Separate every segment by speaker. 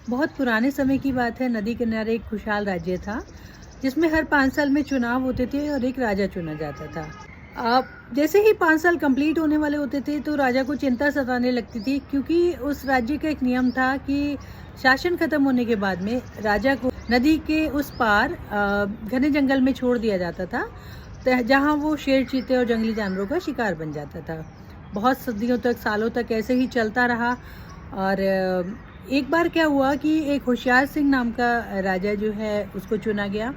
Speaker 1: बहुत पुराने समय की बात है। नदी किनारे एक खुशहाल राज्य था जिसमें हर 5 साल में चुनाव होते थे और एक राजा चुना जाता था। जैसे ही 5 साल कंप्लीट होने वाले होते थे तो राजा को चिंता सताने लगती थी, क्योंकि उस राज्य का एक नियम था कि शासन खत्म होने के बाद में राजा को नदी के उस पार घने जंगल में छोड़ दिया जाता था, जहाँ वो शेर, चीते और जंगली जानवरों का शिकार बन जाता था। बहुत सदियों तक, सालों तक ऐसे ही चलता रहा। और एक बार क्या हुआ कि एक होशियार सिंह नाम का राजा जो है उसको चुना गया।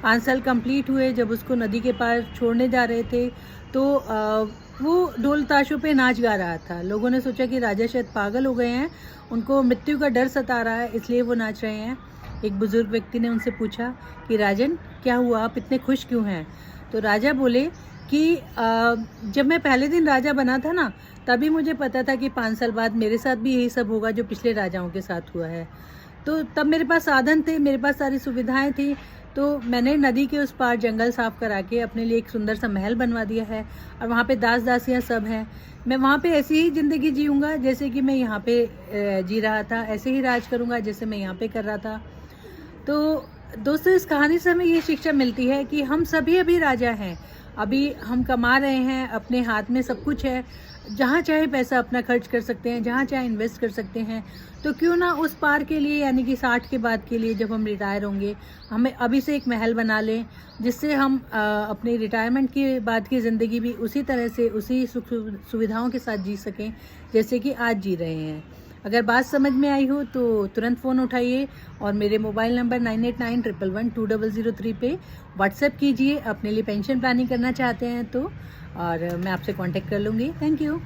Speaker 1: 5 साल कंप्लीट हुए। जब उसको नदी के पार छोड़ने जा रहे थे तो वो ढोल ताशों पे नाच गा रहा था। लोगों ने सोचा कि राजा शायद पागल हो गए हैं, उनको मृत्यु का डर सता रहा है, इसलिए वो नाच रहे हैं। एक बुजुर्ग व्यक्ति ने उनसे पूछा कि राजन, क्या हुआ, आप इतने खुश क्यों हैं? तो राजा बोले कि जब मैं पहले दिन राजा बना था ना, तभी मुझे पता था कि 5 साल बाद मेरे साथ भी यही सब होगा जो पिछले राजाओं के साथ हुआ है। तो तब मेरे पास साधन थे, मेरे पास सारी सुविधाएं थी, तो मैंने नदी के उस पार जंगल साफ करा के अपने लिए एक सुंदर सा महल बनवा दिया है और वहाँ पे दास दासियाँ सब हैं। मैं वहाँ पे ऐसी ही ज़िंदगी जीऊँगा जैसे कि मैं यहाँ पे जी रहा था, ऐसे ही राज करूँगा जैसे मैं यहाँ पे कर रहा था। तो दोस्तों, इस कहानी से हमें ये शिक्षा मिलती है कि हम सभी अभी राजा हैं। अभी हम कमा रहे हैं, अपने हाथ में सब कुछ है, जहाँ चाहे पैसा अपना खर्च कर सकते हैं, जहाँ चाहे इन्वेस्ट कर सकते हैं। तो क्यों ना उस पार के लिए, यानी कि 60 के बाद के लिए, जब हम रिटायर होंगे, हमें अभी से एक महल बना लें, जिससे हम अपनी रिटायरमेंट के बाद की ज़िंदगी भी उसी तरह से, उसी सुख सुविधाओं के साथ जी सकें जैसे कि आज जी रहे हैं। अगर बात समझ में आई हो तो तुरंत फ़ोन उठाइए और मेरे मोबाइल नंबर 9891112003 पे व्हाट्सएप कीजिए। अपने लिए पेंशन प्लानिंग करना चाहते हैं तो, और मैं आपसे कांटेक्ट कर लूँगी। Thank you.